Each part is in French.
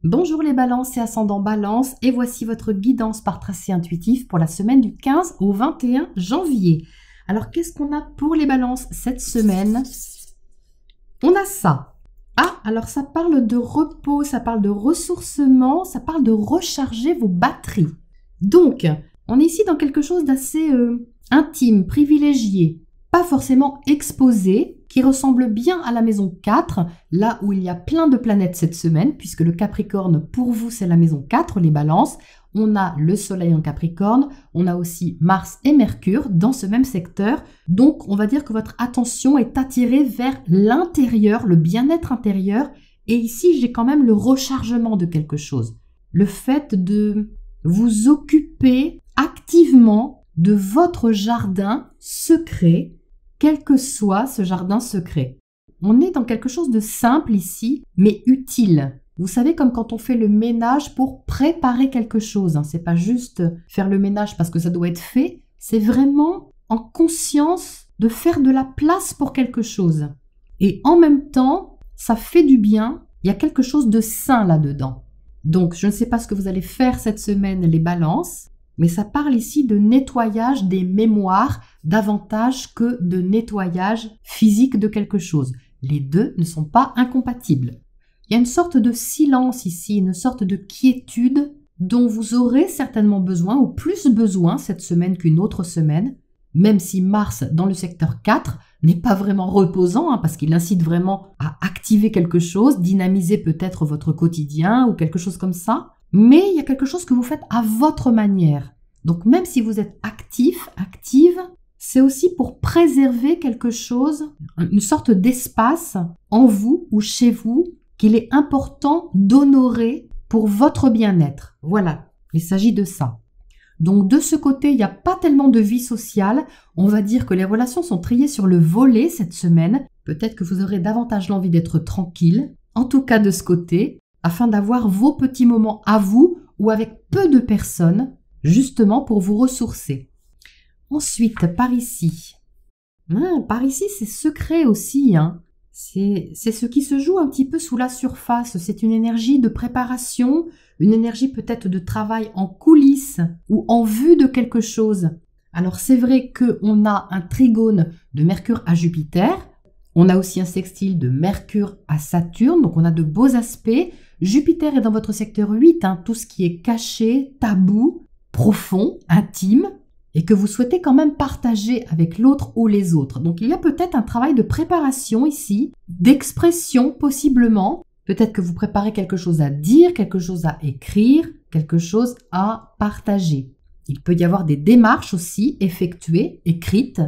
Bonjour les balances et ascendants balance et voici votre guidance par tracé intuitif pour la semaine du 15 au 21 janvier. Alors qu'est-ce qu'on a pour les balances cette semaine? On a ça. Ah, alors ça parle de repos, ça parle de ressourcement, ça parle de recharger vos batteries. Donc, on est ici dans quelque chose d'assez intime, privilégié, pas forcément exposé, qui ressemble bien à la maison 4, là où il y a plein de planètes cette semaine, puisque le Capricorne, pour vous, c'est la maison 4, les balances. On a le Soleil en Capricorne, on a aussi Mars et Mercure dans ce même secteur. Donc, on va dire que votre attention est attirée vers l'intérieur, le bien-être intérieur. Et ici, j'ai quand même le rechargement de quelque chose. Le fait de vous occuper activement de votre jardin secret, quel que soit ce jardin secret. On est dans quelque chose de simple ici, mais utile. Vous savez, comme quand on fait le ménage pour préparer quelque chose. C'est pas juste faire le ménage parce que ça doit être fait. C'est vraiment en conscience de faire de la place pour quelque chose. Et en même temps, ça fait du bien. Il y a quelque chose de sain là-dedans. Donc, je ne sais pas ce que vous allez faire cette semaine, les balances. Mais ça parle ici de nettoyage des mémoires davantage que de nettoyage physique de quelque chose. Les deux ne sont pas incompatibles. Il y a une sorte de silence ici, une sorte de quiétude dont vous aurez certainement besoin ou plus besoin cette semaine qu'une autre semaine, même si Mars dans le secteur 4 n'est pas vraiment reposant parce qu'il incite vraiment à activer quelque chose, dynamiser peut-être votre quotidien ou quelque chose comme ça. Mais il y a quelque chose que vous faites à votre manière. Donc même si vous êtes actif, active, c'est aussi pour préserver quelque chose, une sorte d'espace en vous ou chez vous qu'il est important d'honorer pour votre bien-être. Voilà, il s'agit de ça. Donc de ce côté, il n'y a pas tellement de vie sociale. On va dire que les relations sont triées sur le volet cette semaine. Peut-être que vous aurez davantage l'envie d'être tranquille. En tout cas de ce côté, afin d'avoir vos petits moments à vous ou avec peu de personnes, justement pour vous ressourcer. Ensuite, par ici. Par ici, c'est secret aussi. C'est ce qui se joue un petit peu sous la surface. C'est une énergie de préparation, une énergie peut-être de travail en coulisses ou en vue de quelque chose. Alors c'est vrai qu'on a un trigone de Mercure à Jupiter. On a aussi un sextile de Mercure à Saturne, donc on a de beaux aspects. Jupiter est dans votre secteur 8, tout ce qui est caché, tabou, profond, intime, et que vous souhaitez quand même partager avec l'autre ou les autres. Donc il y a peut-être un travail de préparation ici, d'expression possiblement. Peut-être que vous préparez quelque chose à dire, quelque chose à écrire, quelque chose à partager. Il peut y avoir des démarches aussi effectuées, écrites,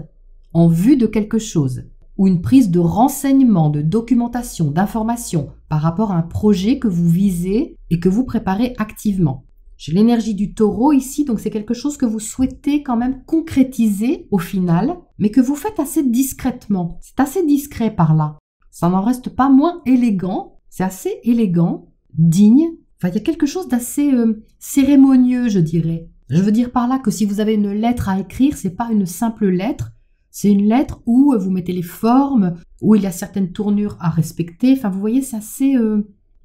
en vue de quelque chose, ou une prise de renseignements, de documentation, d'informations par rapport à un projet que vous visez et que vous préparez activement. J'ai l'énergie du taureau ici, donc c'est quelque chose que vous souhaitez quand même concrétiser au final, mais que vous faites assez discrètement. C'est assez discret par là. Ça n'en reste pas moins élégant, c'est assez élégant, digne. Enfin, il y a quelque chose d'assez cérémonieux, je dirais. Je veux dire par là que si vous avez une lettre à écrire, c'est pas une simple lettre. C'est une lettre où vous mettez les formes, où il y a certaines tournures à respecter. Enfin, vous voyez, c'est assez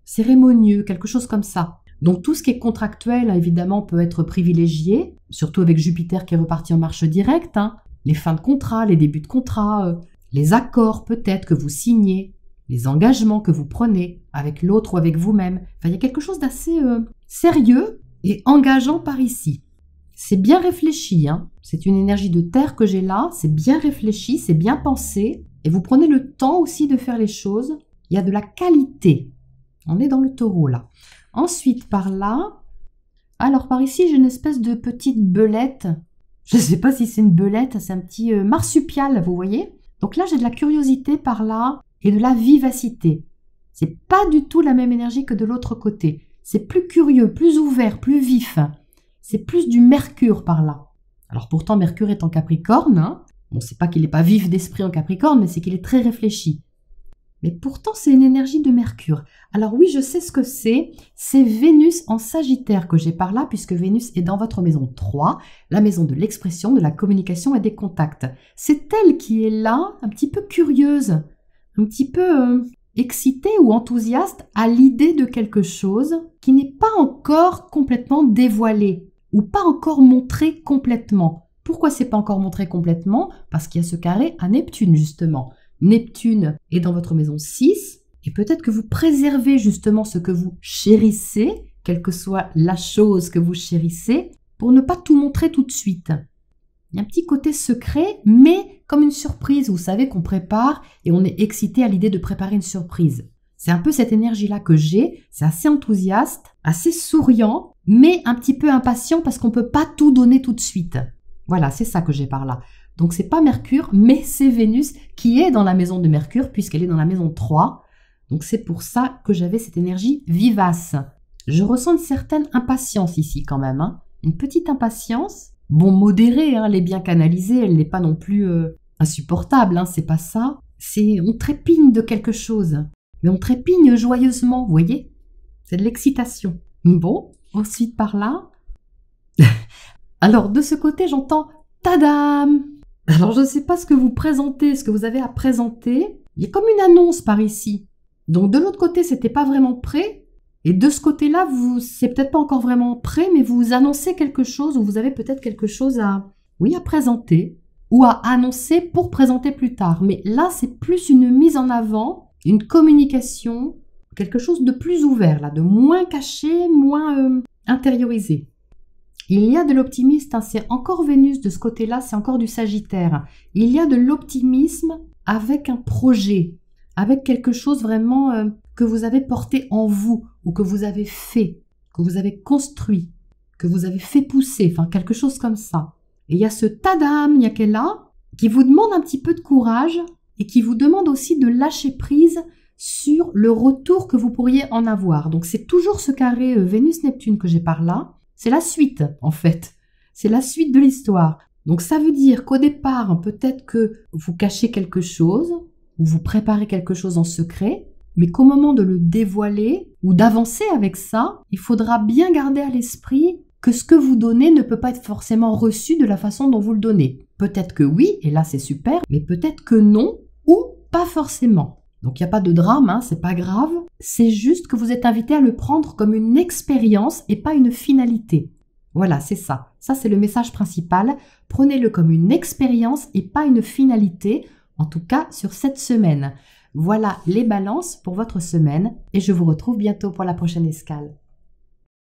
cérémonieux, quelque chose comme ça. Donc, tout ce qui est contractuel, évidemment, peut être privilégié, surtout avec Jupiter qui est reparti en marche directe. Les fins de contrat, les débuts de contrat, les accords peut-être que vous signez, les engagements que vous prenez avec l'autre ou avec vous-même. Enfin, il y a quelque chose d'assez sérieux et engageant par ici. C'est bien réfléchi, C'est une énergie de terre que j'ai là, c'est bien réfléchi, c'est bien pensé, et vous prenez le temps aussi de faire les choses. Il y a de la qualité. On est dans le taureau là. Ensuite, par là, alors par ici, j'ai une espèce de petite belette. Je ne sais pas si c'est une belette, c'est un petit marsupial, vous voyez. Donc là, j'ai de la curiosité par là et de la vivacité. C'est pas du tout la même énergie que de l'autre côté. C'est plus curieux, plus ouvert, plus vif. C'est plus du Mercure par là. Alors pourtant, Mercure est en Capricorne. Bon, c'est pas qu'il n'est pas vif d'esprit en Capricorne, mais c'est qu'il est très réfléchi. Mais pourtant, c'est une énergie de Mercure. Alors oui, je sais ce que c'est. C'est Vénus en Sagittaire que j'ai par là, puisque Vénus est dans votre maison 3, la maison de l'expression, de la communication et des contacts. C'est elle qui est là, un petit peu curieuse, un petit peu excité ou enthousiaste à l'idée de quelque chose qui n'est pas encore complètement dévoilé ou pas encore montré complètement. Pourquoi c'est pas encore montré complètement? Parce qu'il y a ce carré à Neptune justement. Neptune est dans votre maison 6 et peut-être que vous préservez justement ce que vous chérissez, quelle que soit la chose que vous chérissez, pour ne pas tout montrer tout de suite. Il y a un petit côté secret, mais comme une surprise, vous savez qu'on prépare et on est excité à l'idée de préparer une surprise. C'est un peu cette énergie-là que j'ai, c'est assez enthousiaste, assez souriant, mais un petit peu impatient parce qu'on ne peut pas tout donner tout de suite. Voilà, c'est ça que j'ai par là. Donc c'est pas Mercure, mais c'est Vénus qui est dans la maison de Mercure puisqu'elle est dans la maison 3. Donc c'est pour ça que j'avais cette énergie vivace. Je ressens une certaine impatience ici quand même, hein. Une petite impatience. Bon, modérée, hein, elle est bien canalisée, elle n'est pas non plus insupportable, hein, c'est pas ça. On trépigne de quelque chose, mais on trépigne joyeusement, vous voyez? C'est de l'excitation. Bon, ensuite par là. Alors, de ce côté, j'entends « Tadam !» Alors, je ne sais pas ce que vous présentez, ce que vous avez à présenter. Il y a comme une annonce par ici. Donc, de l'autre côté, c'était pas vraiment prêt. Et de ce côté-là, c'est peut-être pas encore vraiment prêt, mais vous annoncez quelque chose ou vous avez peut-être quelque chose à présenter ou à annoncer pour présenter plus tard. Mais là, c'est plus une mise en avant, une communication, quelque chose de plus ouvert, là, de moins caché, moins intériorisé. Il y a de l'optimisme, hein, c'est encore Vénus de ce côté-là, c'est encore du Sagittaire. Il y a de l'optimisme avec un projet, avec quelque chose vraiment que vous avez porté en vous ou que vous avez fait, que vous avez construit, que vous avez fait pousser, enfin quelque chose comme ça. Et il y a ce Tadam Yakela qui vous demande un petit peu de courage et qui vous demande aussi de lâcher prise sur le retour que vous pourriez en avoir. Donc c'est toujours ce carré Vénus-Neptune que j'ai par là. C'est la suite, en fait. C'est la suite de l'histoire. Donc ça veut dire qu'au départ, peut-être que vous cachez quelque chose, ou vous préparez quelque chose en secret, mais qu'au moment de le dévoiler ou d'avancer avec ça, il faudra bien garder à l'esprit que ce que vous donnez ne peut pas être forcément reçu de la façon dont vous le donnez. Peut-être que oui, et là c'est super, mais peut-être que non, ou pas forcément. Donc il n'y a pas de drame, hein, c'est pas grave, c'est juste que vous êtes invité à le prendre comme une expérience et pas une finalité. Voilà, c'est ça. Ça, c'est le message principal. Prenez-le comme une expérience et pas une finalité, en tout cas sur cette semaine. Voilà les balances pour votre semaine et je vous retrouve bientôt pour la prochaine escale.